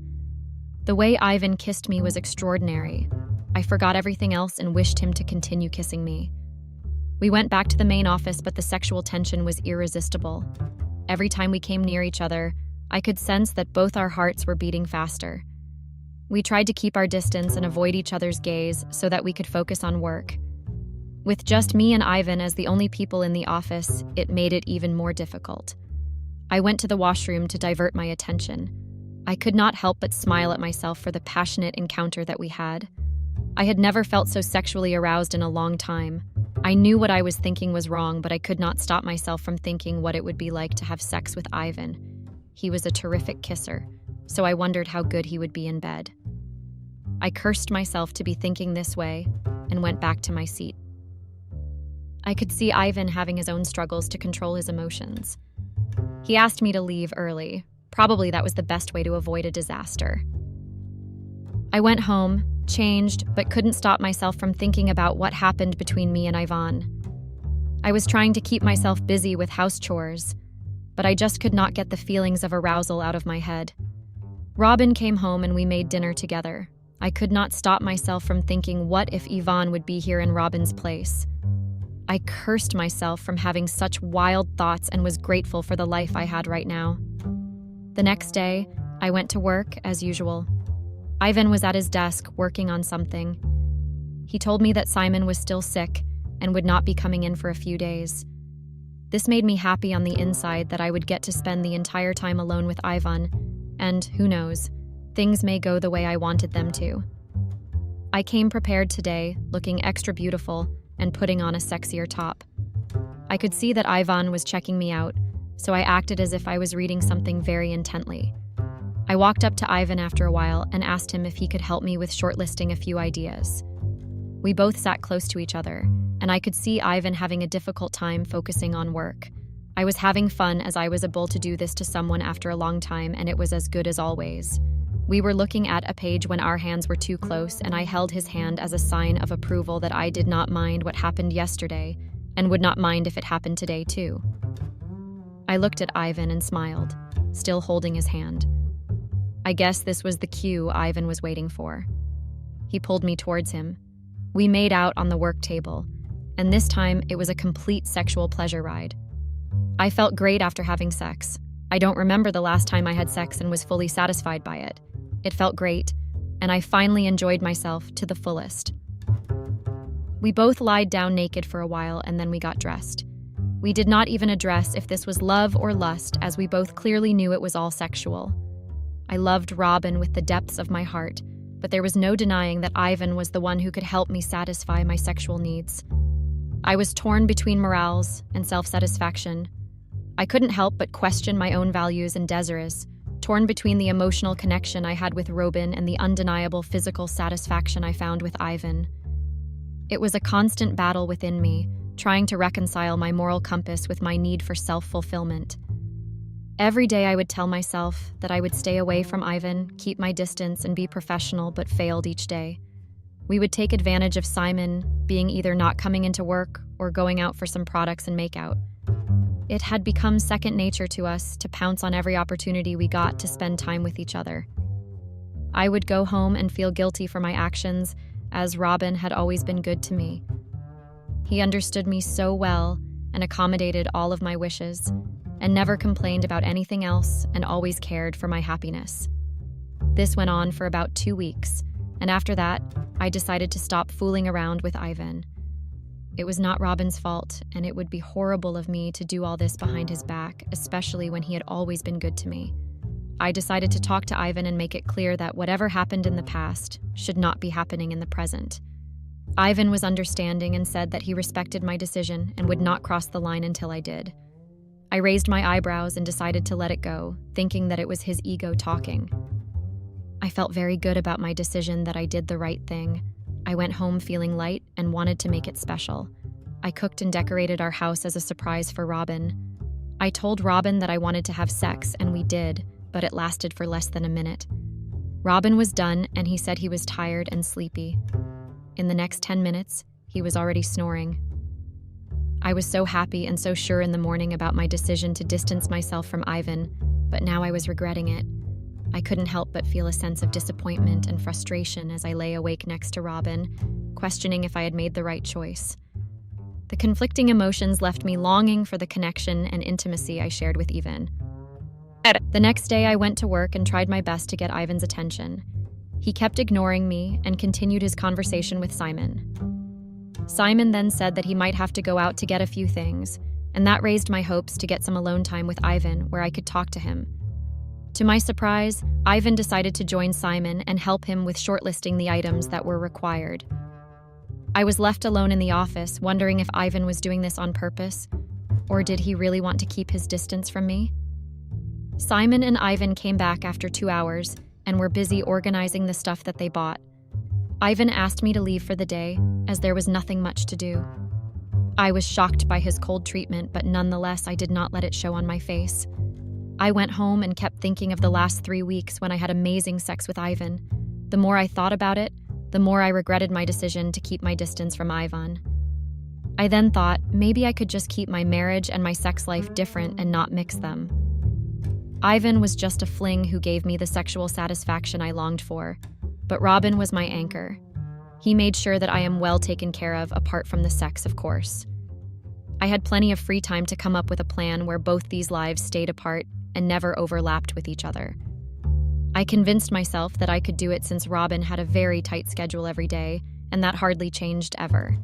The way Ivan kissed me was extraordinary. I forgot everything else and wished him to continue kissing me. We went back to the main office, but the sexual tension was irresistible. Every time we came near each other, I could sense that both our hearts were beating faster. We tried to keep our distance and avoid each other's gaze so that we could focus on work. With just me and Ivan as the only people in the office, it made it even more difficult. I went to the washroom to divert my attention. I could not help but smile at myself for the passionate encounter that we had. I had never felt so sexually aroused in a long time. I knew what I was thinking was wrong, but I could not stop myself from thinking what it would be like to have sex with Ivan. He was a terrific kisser, so I wondered how good he would be in bed. I cursed myself to be thinking this way and went back to my seat. I could see Ivan having his own struggles to control his emotions. He asked me to leave early. Probably that was the best way to avoid a disaster. I went home, changed, but couldn't stop myself from thinking about what happened between me and Ivan. I was trying to keep myself busy with house chores, but I just could not get the feelings of arousal out of my head. Robin came home and we made dinner together. I could not stop myself from thinking, what if Ivan would be here in Robin's place? I cursed myself from having such wild thoughts and was grateful for the life I had right now. The next day, I went to work as usual. Ivan was at his desk working on something. He told me that Simon was still sick and would not be coming in for a few days. This made me happy on the inside that I would get to spend the entire time alone with Ivan, and who knows, things may go the way I wanted them to. I came prepared today, looking extra beautiful and putting on a sexier top. I could see that Ivan was checking me out, so I acted as if I was reading something very intently. I walked up to Ivan after a while and asked him if he could help me with shortlisting a few ideas. We both sat close to each other, and I could see Ivan having a difficult time focusing on work. I was having fun as I was able to do this to someone after a long time, and it was as good as always. We were looking at a page when our hands were too close, and I held his hand as a sign of approval that I did not mind what happened yesterday and would not mind if it happened today too. I looked at Ivan and smiled, still holding his hand. I guess this was the cue Ivan was waiting for. He pulled me towards him. We made out on the work table, and this time it was a complete sexual pleasure ride. I felt great after having sex. I don't remember the last time I had sex and was fully satisfied by it. It felt great, and I finally enjoyed myself to the fullest. We both lied down naked for a while and then we got dressed. We did not even address if this was love or lust, as we both clearly knew it was all sexual. I loved Robin with the depths of my heart, but there was no denying that Ivan was the one who could help me satisfy my sexual needs. I was torn between morals and self-satisfaction. I couldn't help but question my own values and desires, torn between the emotional connection I had with Robin and the undeniable physical satisfaction I found with Ivan. It was a constant battle within me, trying to reconcile my moral compass with my need for self-fulfillment. Every day I would tell myself that I would stay away from Ivan, keep my distance, and be professional, but failed each day. We would take advantage of Simon being either not coming into work or going out for some products and make out. It had become second nature to us to pounce on every opportunity we got to spend time with each other. I would go home and feel guilty for my actions, as Robin had always been good to me. He understood me so well and accommodated all of my wishes. and never complained about anything else and always cared for my happiness. This went on for about 2 weeks, and after that, I decided to stop fooling around with Ivan. It was not Robin's fault, and it would be horrible of me to do all this behind his back, especially when he had always been good to me. I decided to talk to Ivan and make it clear that whatever happened in the past should not be happening in the present. Ivan was understanding and said that he respected my decision and would not cross the line until I did. I raised my eyebrows and decided to let it go, thinking that it was his ego talking. I felt very good about my decision that I did the right thing. I went home feeling light and wanted to make it special. I cooked and decorated our house as a surprise for Robin. I told Robin that I wanted to have sex, and we did, but it lasted for less than a minute. Robin was done, and he said he was tired and sleepy. In the next 10 minutes, he was already snoring. I was so happy and so sure in the morning about my decision to distance myself from Ivan, but now I was regretting it. I couldn't help but feel a sense of disappointment and frustration as I lay awake next to Robin, questioning if I had made the right choice. The conflicting emotions left me longing for the connection and intimacy I shared with Ivan. The next day, I went to work and tried my best to get Ivan's attention. He kept ignoring me and continued his conversation with Simon. Simon then said that he might have to go out to get a few things, and that raised my hopes to get some alone time with Ivan where I could talk to him. To my surprise, Ivan decided to join Simon and help him with shortlisting the items that were required. I was left alone in the office, wondering if Ivan was doing this on purpose, or did he really want to keep his distance from me? Simon and Ivan came back after 2 hours and were busy organizing the stuff that they bought. Ivan asked me to leave for the day, as there was nothing much to do. I was shocked by his cold treatment, but nonetheless, I did not let it show on my face. I went home and kept thinking of the last 3 weeks when I had amazing sex with Ivan. The more I thought about it, the more I regretted my decision to keep my distance from Ivan. I then thought maybe I could just keep my marriage and my sex life different and not mix them. Ivan was just a fling who gave me the sexual satisfaction I longed for, but Robin was my anchor. He made sure that I am well taken care of apart from the sex, of course. I had plenty of free time to come up with a plan where both these lives stayed apart and never overlapped with each other. I convinced myself that I could do it since Robin had a very tight schedule every day, and that hardly changed ever.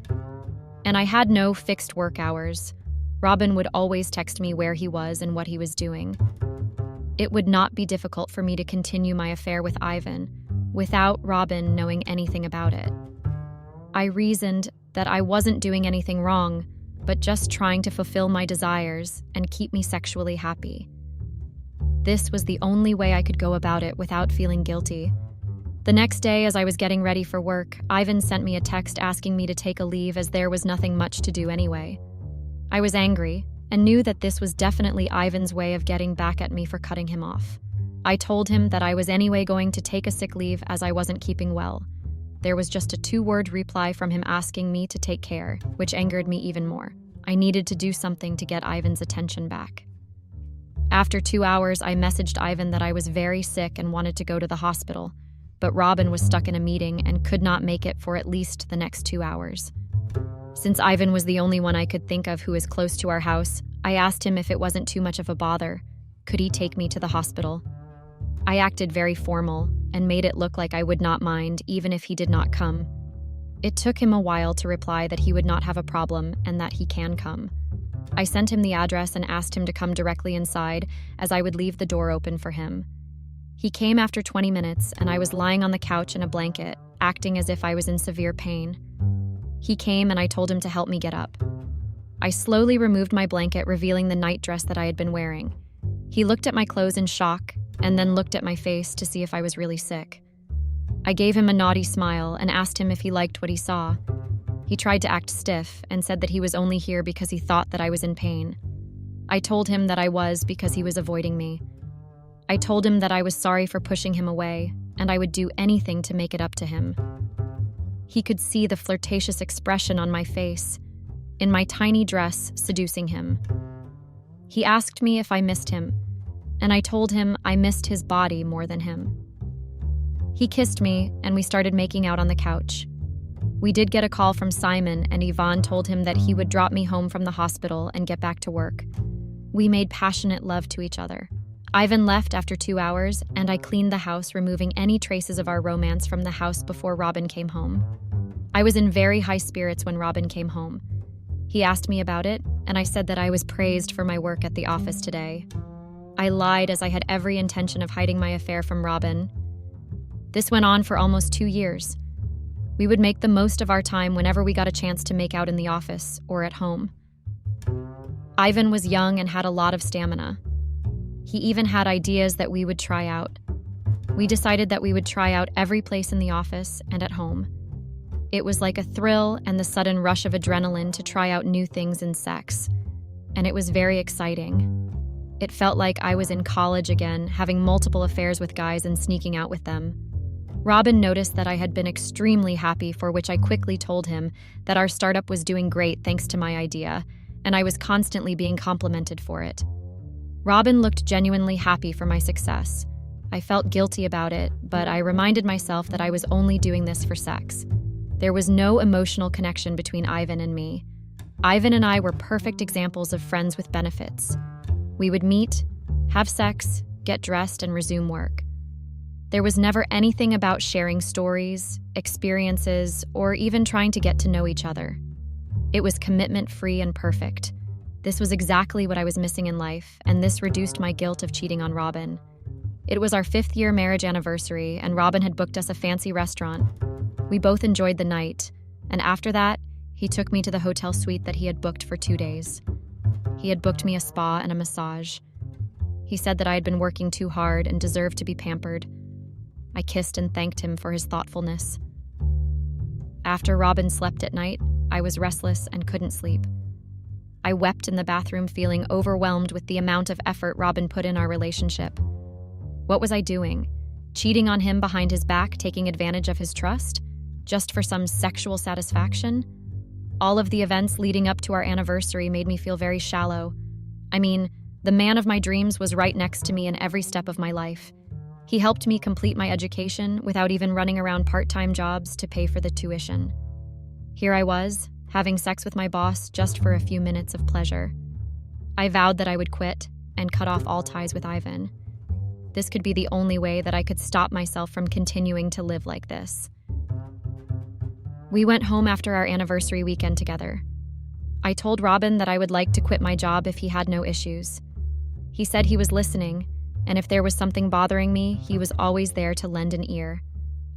And I had no fixed work hours. Robin would always text me where he was and what he was doing. It would not be difficult for me to continue my affair with Ivan without Robin knowing anything about it. I reasoned that I wasn't doing anything wrong, but just trying to fulfill my desires and keep me sexually happy. This was the only way I could go about it without feeling guilty. The next day, as I was getting ready for work, Ivan sent me a text asking me to take a leave as there was nothing much to do anyway. I was angry and knew that this was definitely Ivan's way of getting back at me for cutting him off. I told him that I was anyway going to take a sick leave as I wasn't keeping well. There was just a 2-word reply from him asking me to take care, which angered me even more. I needed to do something to get Ivan's attention back. After 2 hours, I messaged Ivan that I was very sick and wanted to go to the hospital, but Robin was stuck in a meeting and could not make it for at least the next 2 hours. Since Ivan was the only one I could think of who was close to our house, I asked him if it wasn't too much of a bother. Could he take me to the hospital? I acted very formal and made it look like I would not mind even if he did not come. It took him a while to reply that he would not have a problem and that he can come. I sent him the address and asked him to come directly inside as I would leave the door open for him. He came after 20 minutes and I was lying on the couch in a blanket, acting as if I was in severe pain. He came and I told him to help me get up. I slowly removed my blanket, revealing the night dress that I had been wearing. He looked at my clothes in shock and then looked at my face to see if I was really sick. I gave him a naughty smile and asked him if he liked what he saw. He tried to act stiff and said that he was only here because he thought that I was in pain. I told him that I was because he was avoiding me. I told him that I was sorry for pushing him away and I would do anything to make it up to him. He could see the flirtatious expression on my face, in my tiny dress, seducing him. He asked me if I missed him, and I told him I missed his body more than him. He kissed me, and we started making out on the couch. We did get a call from Simon, and Yvonne told him that he would drop me home from the hospital and get back to work. We made passionate love to each other. Ivan left after 2 hours, and I cleaned the house, removing any traces of our romance from the house before Robin came home. I was in very high spirits when Robin came home. He asked me about it, and I said that I was praised for my work at the office today. I lied, as I had every intention of hiding my affair from Robin. This went on for almost 2 years. We would make the most of our time whenever we got a chance to make out in the office or at home. Ivan was young and had a lot of stamina. He even had ideas that we would try out. We decided that we would try out every place in the office and at home. It was like a thrill and the sudden rush of adrenaline to try out new things in sex, and it was very exciting. It felt like I was in college again, having multiple affairs with guys and sneaking out with them. Robin noticed that I had been extremely happy, for which I quickly told him that our startup was doing great thanks to my idea, and I was constantly being complimented for it. Robin looked genuinely happy for my success. I felt guilty about it, but I reminded myself that I was only doing this for sex. There was no emotional connection between Ivan and me. Ivan and I were perfect examples of friends with benefits. We would meet, have sex, get dressed, and resume work. There was never anything about sharing stories, experiences, or even trying to get to know each other. It was commitment-free and perfect. This was exactly what I was missing in life, and this reduced my guilt of cheating on Robin. It was our 5th-year marriage anniversary, and Robin had booked us a fancy restaurant. We both enjoyed the night, and after that, he took me to the hotel suite that he had booked for 2 days. He had booked me a spa and a massage. He said that I had been working too hard and deserved to be pampered. I kissed and thanked him for his thoughtfulness. After Robin slept at night, I was restless and couldn't sleep. I wept in the bathroom, feeling overwhelmed with the amount of effort Robin put in our relationship. What was I doing? Cheating on him behind his back, taking advantage of his trust? Just for some sexual satisfaction? All of the events leading up to our anniversary made me feel very shallow. I mean, the man of my dreams was right next to me in every step of my life. He helped me complete my education without even running around part-time jobs to pay for the tuition. Here I was, having sex with my boss just for a few minutes of pleasure. I vowed that I would quit and cut off all ties with Ivan. This could be the only way that I could stop myself from continuing to live like this. We went home after our anniversary weekend together. I told Robin that I would like to quit my job if he had no issues. He said he was listening, and if there was something bothering me, he was always there to lend an ear.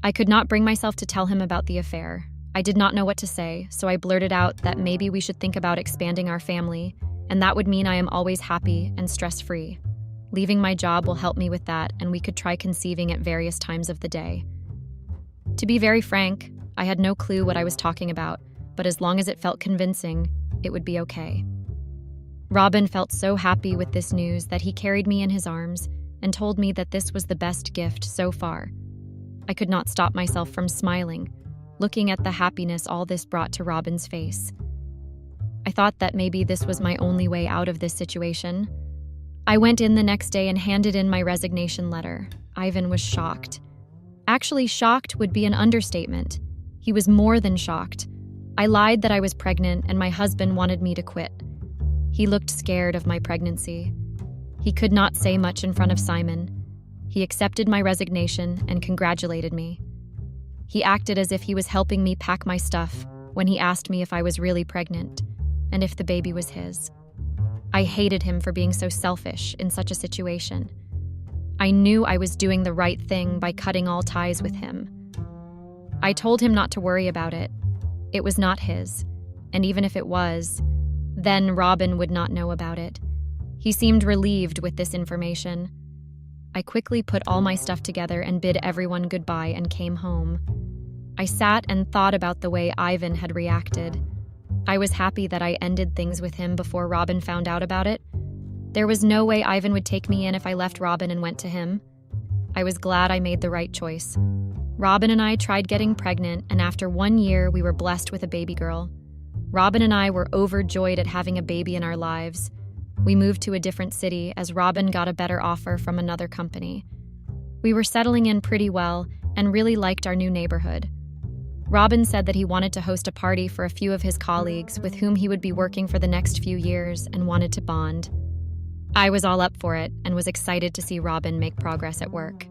I could not bring myself to tell him about the affair. I did not know what to say, so I blurted out that maybe we should think about expanding our family, and that would mean I am always happy and stress-free. Leaving my job will help me with that, and we could try conceiving at various times of the day. To be very frank, I had no clue what I was talking about, but as long as it felt convincing, it would be okay. Robin felt so happy with this news that he carried me in his arms and told me that this was the best gift so far. I could not stop myself from smiling, looking at the happiness all this brought to Robin's face. I thought that maybe this was my only way out of this situation. I went in the next day and handed in my resignation letter. Ivan was shocked. Actually, shocked would be an understatement. He was more than shocked. I lied that I was pregnant and my husband wanted me to quit. He looked scared of my pregnancy. He could not say much in front of Simon. He accepted my resignation and congratulated me. He acted as if he was helping me pack my stuff when he asked me if I was really pregnant and if the baby was his. I hated him for being so selfish in such a situation. I knew I was doing the right thing by cutting all ties with him. I told him not to worry about it. It was not his, and even if it was, then Robin would not know about it. He seemed relieved with this information. I quickly put all my stuff together and bid everyone goodbye and came home. I sat and thought about the way Ivan had reacted. I was happy that I ended things with him before Robin found out about it. There was no way Ivan would take me in if I left Robin and went to him. I was glad I made the right choice. Robin and I tried getting pregnant, and after 1 year, we were blessed with a baby girl. Robin and I were overjoyed at having a baby in our lives. We moved to a different city as Robin got a better offer from another company. We were settling in pretty well and really liked our new neighborhood. Robin said that he wanted to host a party for a few of his colleagues with whom he would be working for the next few years and wanted to bond. I was all up for it and was excited to see Robin make progress at work.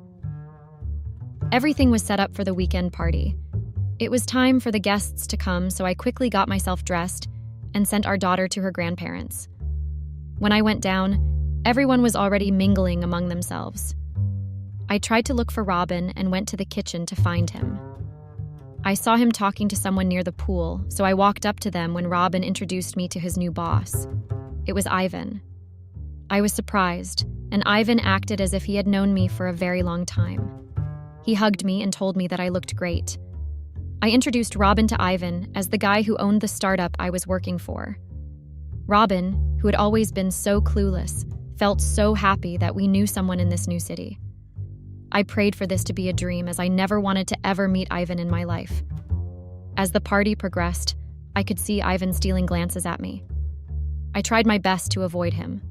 Everything was set up for the weekend party. It was time for the guests to come, so I quickly got myself dressed and sent our daughter to her grandparents. When I went down, everyone was already mingling among themselves. I tried to look for Robin and went to the kitchen to find him. I saw him talking to someone near the pool, so I walked up to them when Robin introduced me to his new boss. It was Ivan. I was surprised, and Ivan acted as if he had known me for a very long time. He hugged me and told me that I looked great. I introduced Robin to Ivan as the guy who owned the startup I was working for. Robin, who had always been so clueless, felt so happy that we knew someone in this new city. I prayed for this to be a dream, as I never wanted to ever meet Ivan in my life. As the party progressed, I could see Ivan stealing glances at me. I tried my best to avoid him.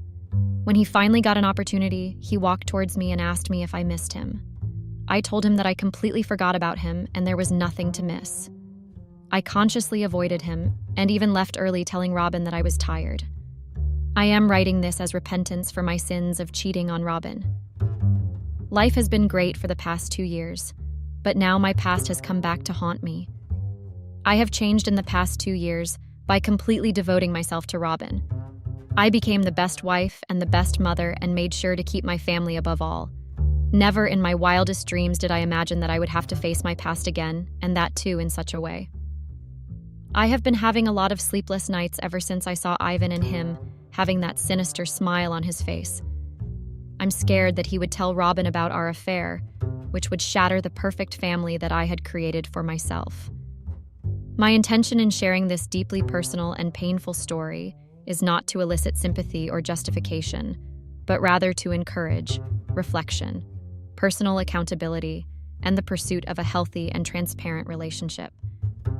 When he finally got an opportunity, he walked towards me and asked me if I missed him. I told him that I completely forgot about him and there was nothing to miss. I consciously avoided him and even left early, telling Robin that I was tired. I am writing this as repentance for my sins of cheating on Robin. Life has been great for the past 2 years, but now my past has come back to haunt me. I have changed in the past 2 years by completely devoting myself to Robin. I became the best wife and the best mother and made sure to keep my family above all. Never in my wildest dreams did I imagine that I would have to face my past again, and that too in such a way. I have been having a lot of sleepless nights ever since I saw Ivan and him having that sinister smile on his face. I'm scared that he would tell Robin about our affair, which would shatter the perfect family that I had created for myself. My intention in sharing this deeply personal and painful story is not to elicit sympathy or justification, but rather to encourage reflection, personal accountability, and the pursuit of a healthy and transparent relationship.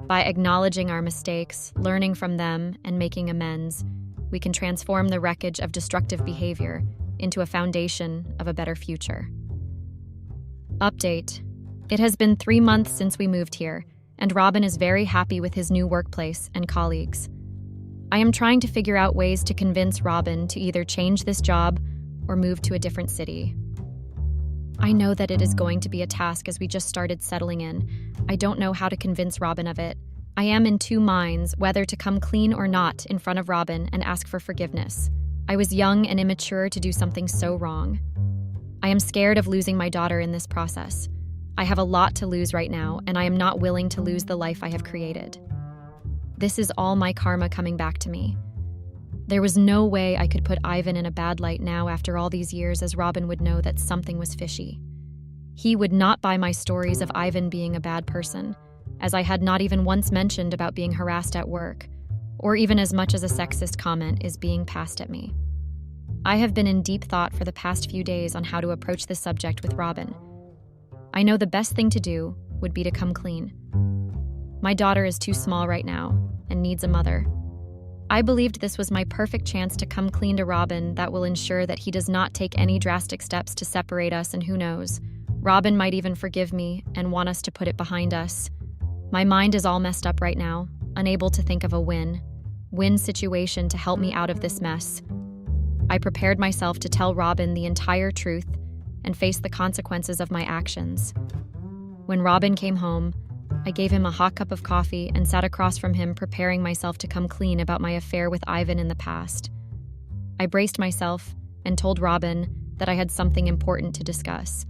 By acknowledging our mistakes, learning from them, and making amends, we can transform the wreckage of destructive behavior into a foundation of a better future. Update. It has been 3 months since we moved here, and Robin is very happy with his new workplace and colleagues. I am trying to figure out ways to convince Robin to either change this job or move to a different city. I know that it is going to be a task as we just started settling in. I don't know how to convince Robin of it. I am in 2 minds whether to come clean or not in front of Robin and ask for forgiveness. I was young and immature to do something so wrong. I am scared of losing my daughter in this process. I have a lot to lose right now, and I am not willing to lose the life I have created. This is all my karma coming back to me. There was no way I could put Ivan in a bad light now after all these years, as Robin would know that something was fishy. He would not buy my stories of Ivan being a bad person, as I had not even once mentioned about being harassed at work, or even as much as a sexist comment is being passed at me. I have been in deep thought for the past few days on how to approach this subject with Robin. I know the best thing to do would be to come clean. My daughter is too small right now and needs a mother. I believed this was my perfect chance to come clean to Robin that will ensure that he does not take any drastic steps to separate us, and who knows, Robin might even forgive me and want us to put it behind us. My mind is all messed up right now, unable to think of a win-win situation to help me out of this mess. I prepared myself to tell Robin the entire truth and face the consequences of my actions. When Robin came home, I gave him a hot cup of coffee and sat across from him, preparing myself to come clean about my affair with Ivan in the past. I braced myself and told Robin that I had something important to discuss.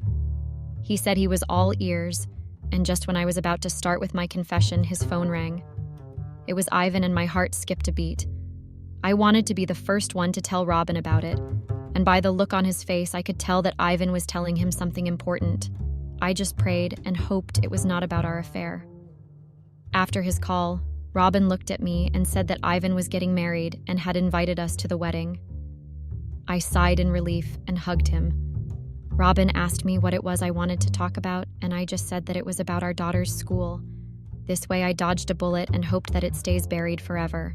He said he was all ears, and just when I was about to start with my confession, his phone rang. It was Ivan, and my heart skipped a beat. I wanted to be the first one to tell Robin about it, and by the look on his face, I could tell that Ivan was telling him something important. I just prayed and hoped it was not about our affair. After his call, Robin looked at me and said that Ivan was getting married and had invited us to the wedding. I sighed in relief and hugged him. Robin asked me what it was I wanted to talk about, and I just said that it was about our daughter's school. This way I dodged a bullet and hoped that it stays buried forever.